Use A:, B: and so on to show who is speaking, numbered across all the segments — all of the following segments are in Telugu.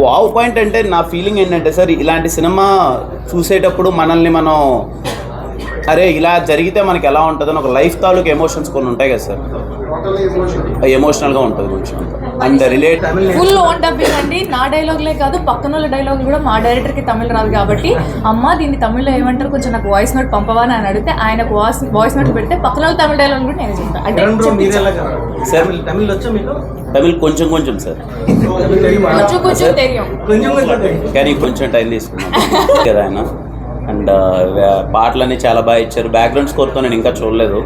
A: వావ్ పాయింట్ అంటే నా ఫీలింగ్ ఏంటంటే సార్, ఇలాంటి సినిమా చూసేటప్పుడు మనల్ని మనం అరే ఇలా జరిగితే మనకి ఎలా ఉంటుందని ఒక లైఫ్ తాలూకు ఎమోషన్స్ కొన్ని ఉంటాయి కదా సార్, ఎమోషనల్గా ఉంటుంది కొంచెం and relate
B: full own dubbing అండి. నా డైలాగ్లే కాదు పక్కన వాళ్ళ డైలాగ్ కూడా మా డైరెక్టర్కి తమిళ రాదు కాబట్టి అమ్మ దీన్ని తమిళ్లో ఏమంటారు కొంచెం నాకు వాయిస్ నోట్ పంపవా అని అడిగితే ఆయనకు వాయిస్ నోట్ పెడితే పక్కన వాళ్ళు తమిళ డైలాగ్ కూడా నేను చెప్తాను. అంటే
A: సార్ తమిళ్ కొంచెం కొంచెం సార్,
B: కొంచెం తెలియం
A: కానీ కొంచెం టైం తీసుకున్నాను కదా ఆయన. అండ్ పాటలన్నీ చాలా బాగా ఇచ్చారు. బ్యాక్గ్రౌండ్ స్కోర్తో నేను ఇంకా చూడలేదు,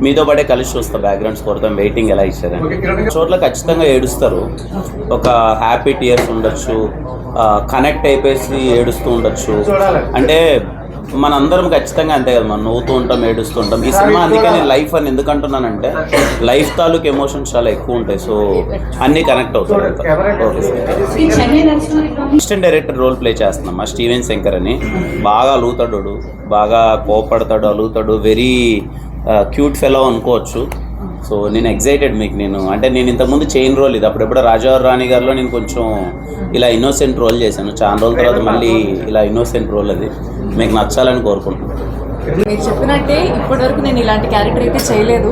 A: మీతో పాటే కలిసి చూస్తా బ్యాక్గ్రౌండ్ స్కోర్తో వెయిటింగ్ ఎలా ఇచ్చారని. చోట్ల ఖచ్చితంగా ఏడుస్తారు, ఒక హ్యాపీ టీయర్స్ ఉండొచ్చు, కనెక్ట్ అయిపోయి ఏడుస్తూ ఉండొచ్చు. అంటే మనందరం ఖచ్చితంగా అంతే కదా, మనం నవ్వుతూ ఉంటాం ఏడుస్తూ ఉంటాం. ఈ సినిమా అందుకే నేను లైఫ్ అని ఎందుకు అంటున్నానంటే లైఫ్ తాలూకు ఎమోషన్స్ చాలా ఎక్కువ ఉంటాయి, సో అన్నీ కనెక్ట్ అవుతారు. అసిస్టెంట్ డైరెక్టర్ రోల్ ప్లే చేస్తున్నాం స్టీవెన్ శంకర్ అని. బాగా అలుగుతాడు, బాగా కోపడతాడు, అలుగుతాడు, వెరీ క్యూట్ ఫెలో అనుకోవచ్చు. సో నేను ఎగ్జైటెడ్ మీకు నేను ఇంతకుముందు చైన్ రోల్ ఇది అప్పుడెప్పుడు రాజావారి రాణి గారిలో నేను కొంచెం ఇలా ఇన్నోసెంట్ రోల్ చేశాను. చాలా రోజుల తర్వాత మళ్ళీ ఇలా ఇన్నోసెంట్ రోల్ అది మీకు నచ్చాలని కోరుకుంటున్నాను.
B: మీరు చెప్పినట్టే ఇప్పటివరకు నేను ఇలాంటి క్యారెక్టర్ అయితే చేయలేదు.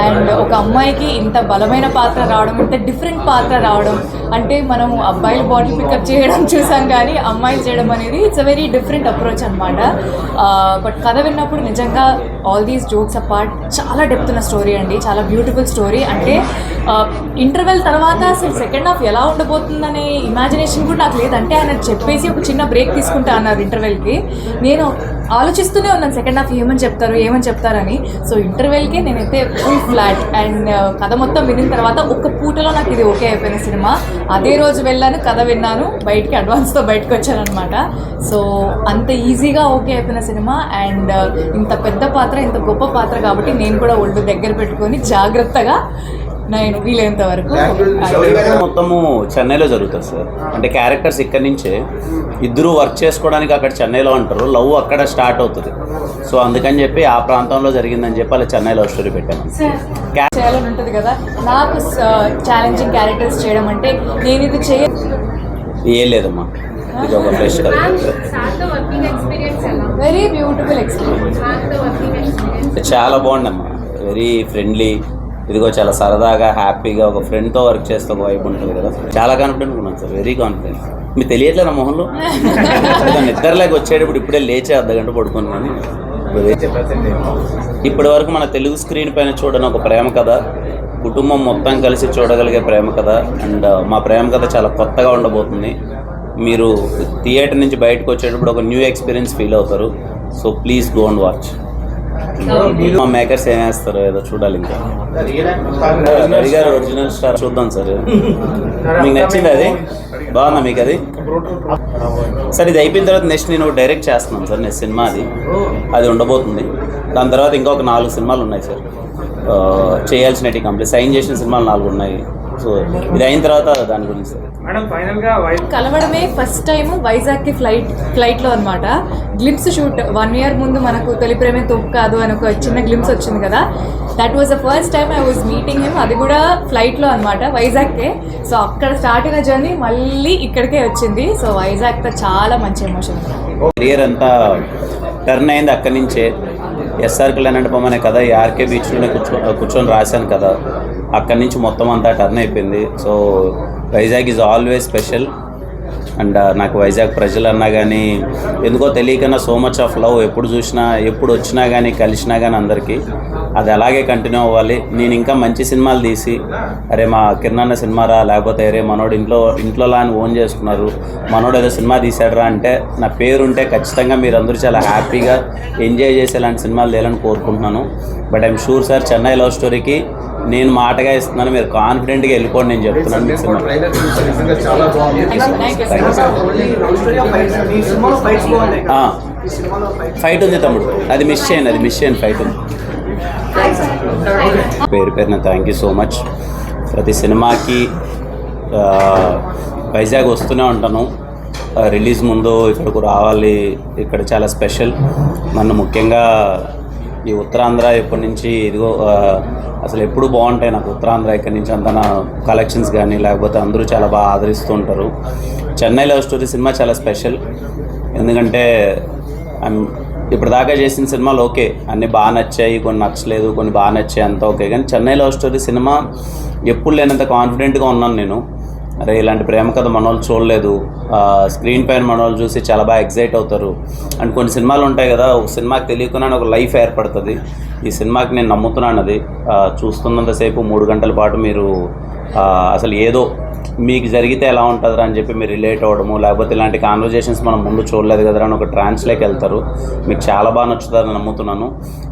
B: అండ్ ఒక అమ్మాయికి ఇంత బలమైన పాత్ర రావడం, ఇంత డిఫరెంట్ పాత్ర రావడం, అంటే మనం అబ్బాయిలు బాటిల్ పికప్ చేయడం చూసాం కానీ అమ్మాయిలు చేయడం అనేది it's a very different approach అనమాట. బట్ కథ విన్నప్పుడు నిజంగా ఆల్ దీస్ జోక్స్ అపార్ట్ చాలా డెప్త్ ఉన్న స్టోరీ అండి, చాలా బ్యూటిఫుల్ స్టోరీ. అంటే ఇంటర్వెల్ తర్వాత అసలు సెకండ్ హాఫ్ ఎలా ఉండబోతుందనే ఇమాజినేషన్ కూడా నాకు లేదు. అంటే ఆయన చెప్పేసి ఒక చిన్న బ్రేక్ తీసుకుంటా అన్నారు ఇంటర్వెల్కి. నేను ఆలోచిస్తూనే ఉన్నాను సెకండ్ హాఫ్ ఏమని చెప్తారని. సో ఇంటర్వెల్కి నేనైతే ఫుల్ ఫ్లాట్. అండ్ కథ మొత్తం వినిన తర్వాత ఒక్క పూటలో నాకు ఇది ఓకే అయిపోయిన సినిమా. అదే రోజు వెళ్ళాను, కథ విన్నాను, బయటికి అడ్వాన్స్తో బయటకు వచ్చాను అనమాట. సో అంత ఈజీగా ఓకే అయిపోయిన సినిమా. అండ్ ఇంత పెద్ద పాత్ర, ఇంత గొప్ప పాత్ర కాబట్టి నేను కూడా ఒళ్ళు దగ్గర పెట్టుకొని జాగ్రత్తగా నేను వీలైనంత వరకు.
A: మొత్తము చెన్నైలో జరుగుతుంది సార్, అంటే క్యారెక్టర్స్ ఇక్కడి నుంచే ఇద్దరు వర్క్ చేసుకోవడానికి అక్కడ చెన్నైలో అంటారు, లవ్ అక్కడ స్టార్ట్ అవుతుంది. సో అందుకని చెప్పి ఆ ప్రాంతంలో జరిగిందని చెప్పి అలా చెన్నై లవ్ స్టోరీ పెట్టాను.
B: చేయాలని ఉంటుంది కదా, నాకు ఛాలెంజింగ్ క్యారెక్టర్స్ చేయడం అంటే నేను ఇది
A: ఏం లేదమ్మా, ఇది ఒక ఫ్రెష్
B: వెరీ బ్యూటిఫుల్ ఎక్స్పీరియన్స్.
A: చాలా బాగుందమ్మా, వెరీ ఫ్రెండ్లీ. ఇదిగో చాలా సరదాగా హ్యాపీగా ఒక ఫ్రెండ్తో వర్క్ చేస్తే ఒక వైపు ఉంటుంది కదా. చాలా కాన్ఫిడెంట్ ఉన్నాను సార్, వెరీ కాన్ఫిడెంట్. మీకు తెలియట్లే నా మొహంలో నిద్రలేక వచ్చేటప్పుడు ఇప్పుడే లేచే అర్ధగంట పడుకున్నాను. ఇప్పటి వరకు మన తెలుగు స్క్రీన్ పైన చూడని ఒక ప్రేమ కథ, కుటుంబం మొత్తం కలిసి చూడగలిగే ప్రేమ కథ. అండ్ మా ప్రేమ కథ చాలా కొత్తగా ఉండబోతుంది. మీరు థియేటర్ నుంచి బయటకు వచ్చేటప్పుడు ఒక న్యూ ఎక్స్పీరియన్స్ ఫీల్ అవుతారు. So please go and watch. మా మేకర్స్ ఏం వేస్తారో ఏదో చూడాలి. ఇంకా ఒరిజినల్ స్టార్ చూద్దాం సార్. మీకు నచ్చింది అది? బాగుందా మీకు అది? సార్ ఇది అయిపోయిన తర్వాత నెక్స్ట్ నేను డైరెక్ట్ చేస్తున్నాను సార్. నెక్స్ట్ సినిమా అది ఉండబోతుంది. దాని తర్వాత ఇంకొక 4 సినిమాలు ఉన్నాయి సార్ చేయాల్సినవి కంప్లీట్. సైన్ చేసిన సినిమాలు 4 ఉన్నాయి. సో ఇది అయిన తర్వాత దాని గురించి
B: కలవడమే ఫస్ట్ టైం వైజాగ్కి ఫ్లైట్లో అనమాట. గ్లిమ్స్ షూట్ 1 year ముందు మనకు తొలి ప్రేమే తప్పు కాదు అని ఒక చిన్న గ్లిమ్స్ వచ్చింది కదా. That was the first time I was meeting him. అది కూడా ఫ్లైట్లో అనమాట, వైజాగ్కే. సో అక్కడ స్టార్ట్ అయిన జర్నీ మళ్ళీ ఇక్కడికే వచ్చింది. సో వైజాగ్తో చాలా మంచి ఎమోషన్.
A: కెరియర్ అంతా టర్న్ అయింది అక్కడి నుంచే. ఎస్ఆర్ కళ్యాణ్ అనే కథ ఆర్కే బీచ్లోనే కూర్చొని రాశాను కదా, అక్కడి నుంచి మొత్తం అంతా టర్న్ అయిపోయింది. So Vizag is always special. And నాకు వైజాగ్ ప్రజలు అన్నా కానీ ఎందుకో తెలియకన్నా సో మచ్ ఆఫ్ లవ్. ఎప్పుడు చూసినా, ఎప్పుడు వచ్చినా కానీ, కలిసినా కానీ అందరికీ అది అలాగే కంటిన్యూ అవ్వాలి. నేను ఇంకా మంచి సినిమాలు తీసి, అరే మా కిరణ్ సినిమారా, లేకపోతే అరే మనోడు ఇంట్లోలా అని ఓన్ చేసుకున్నారు, మనోడు ఏదో సినిమా తీసాడరా అంటే నా పేరుంటే ఖచ్చితంగా మీరు అందరూ చాలా హ్యాపీగా ఎంజాయ్ చేసేలాంటి సినిమాలు తీయాలని కోరుకుంటున్నాను. But I'm sure sir, Chennai love స్టోరీకి నేను మాటగా ఇస్తున్నాను, మీరు కాన్ఫిడెంట్గా వెళ్ళిపోండి నేను చెప్తున్నాను. మీకు సినిమా ఫైట్ ఉంది తమ్ముడు, అది మిస్ చేయండి ఫైట్ ఉంది. పేరున థ్యాంక్ యూ సో మచ్. ప్రతి సినిమాకి వైజాగ్ వస్తూనే ఉంటాను. రిలీజ్ ముందు ఇక్కడకు రావాలి, ఇక్కడ చాలా స్పెషల్. నన్ను ముఖ్యంగా ఈ ఉత్తరాంధ్ర ఇప్పటి నుంచి ఇదిగో అసలు ఎప్పుడు బాగుంటాయి నాకు ఉత్తరాంధ్ర ఇక్కడి నుంచి అంతా నా కలెక్షన్స్ కానీ లేకపోతే అందరూ చాలా బాగా ఆదరిస్తూ ఉంటారు. చెన్నై లవ్ స్టోరీ సినిమా చాలా స్పెషల్, ఎందుకంటే ఇప్పుడు దాకా చేసిన సినిమాలు ఓకే అన్నీ బాగా నచ్చాయి, కొన్ని నచ్చలేదు, కొన్ని బాగా నచ్చాయి, అంతా ఓకే. కానీ చెన్నై లవ్ స్టోరీ సినిమా ఎప్పుడు లేనంత కాన్ఫిడెంట్గా ఉన్నాను నేను. అరే ఇలాంటి ప్రేమ కథ మనోళ్ళు చూడలేదు, స్క్రీన్ పైన మనోళ్ళు చూసి చాలా బాగా ఎగ్జైట్ అవుతారు. అండ్ కొన్ని సినిమాలు ఉంటాయి కదా, ఒక సినిమాకి తెలియకుండానే ఒక లైఫ్ ఏర్పడుతుంది. ఈ సినిమాకి నేను నమ్ముతున్నాను. అది చూస్తున్నంతసేపు 3 గంటల పాటు మీరు అసలు ఏదో మీకు జరిగితే ఎలా ఉంటుందిరా అని చెప్పి మీరు రిలేట్ అవ్వడము, లేకపోతే ఇలాంటి కాన్వర్జేషన్స్ మనం ముందు చూడలేదు కదరా అని ఒక ట్రాన్స్లోకి వెళ్తారు. మీకు చాలా బాగా నచ్చుతుందని నమ్ముతున్నాను.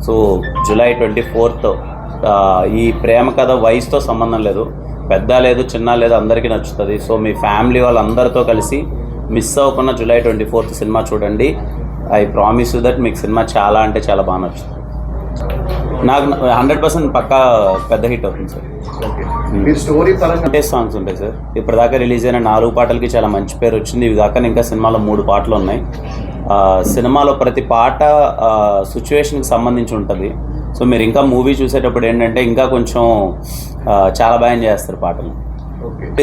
A: సో జూలై 24th ఈ ప్రేమ కథ వయసుతో సంబంధం లేదు, పెద్ద లేదు చిన్న లేదు, అందరికీ నచ్చుతుంది. సో మీ ఫ్యామిలీ వాళ్ళందరితో కలిసి మిస్ అవ్వకుండా జూలై 24th సినిమా చూడండి. ఐ ప్రామిస్ యూ దట్ మీకు సినిమా చాలా అంటే చాలా బాగా నచ్చుతుంది. నాకు 100% పక్కా పెద్ద హిట్ అవుతుంది సార్.
C: స్టోరీ పరంగా
A: సాంగ్స్ ఉంటాయి సార్. ఇప్పటిదాకా రిలీజ్ అయిన 4 పాటలకి చాలా మంచి పేరు వచ్చింది. ఇవి కాక ఇంకా సినిమాలో 3 పాటలు ఉన్నాయి. సినిమాలో ప్రతి పాట సిచ్యువేషన్కి సంబంధించి ఉంటుంది. సో మీరు ఇంకా మూవీ చూసేటప్పుడు ఏంటంటే ఇంకా కొంచెం చాలా బాగా చేస్తారు పాటలు.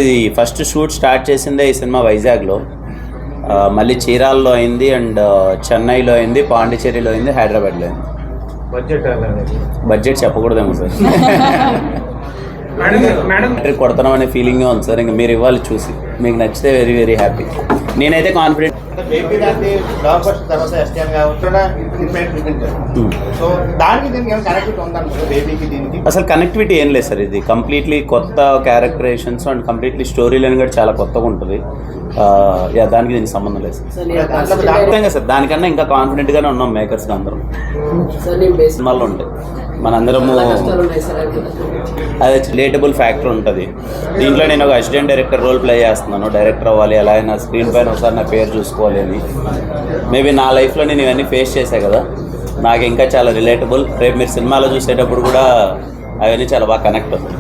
A: ఇది ఫస్ట్ షూట్ స్టార్ట్ చేసిందే ఈ సినిమా వైజాగ్లో, మళ్ళీ చీరాల్లో అయింది, అండ్ చెన్నైలో అయింది, పాండిచేరిలో అయింది, హైదరాబాద్లో అయింది. బడ్జెట్ చెప్పకూడదేమో సార్. కొడతాం అనే ఫీలింగ్ ఉంది సార్. ఇంకా మీరు ఇవ్వాలి చూసి, మీకు నచ్చితే వెరీ వెరీ హ్యాపీ. నేనైతే కాన్ఫిడెంట్. అసలు కనెక్టివిటీ ఏం లేదు సార్. ఇది కంప్లీట్లీ కొత్త characterisations and completely story line కూడా చాలా కొత్తగా ఉంటుంది. దానికి దీనికి సంబంధం లేదు సార్. సార్ దానికన్నా ఇంకా కాన్ఫిడెంట్గానే ఉన్నాం మేకర్స్ అందరం. సినిమాల్లో ఉంటాయి మనందరము, అదే రిలేటబుల్ ఫ్యాక్టర్ ఉంటుంది. దీంట్లో నేను ఒక అసిస్టెంట్ డైరెక్టర్ రోల్ ప్లే చేస్తున్నాను. డైరెక్టర్ అవ్వాలి, ఎలా అయినా స్క్రీన్ పైన ఒకసారి నా పేరు చూసుకోవాలి అని. మేబీ నా లైఫ్లో నేను ఇవన్నీ ఫేస్ చేశాను కదా, నాకు ఇంకా చాలా రిలేటబుల్. రేపు మీరు సినిమాలో చూసేటప్పుడు కూడా అవన్నీ చాలా బాగా కనెక్ట్ అవుతుంది.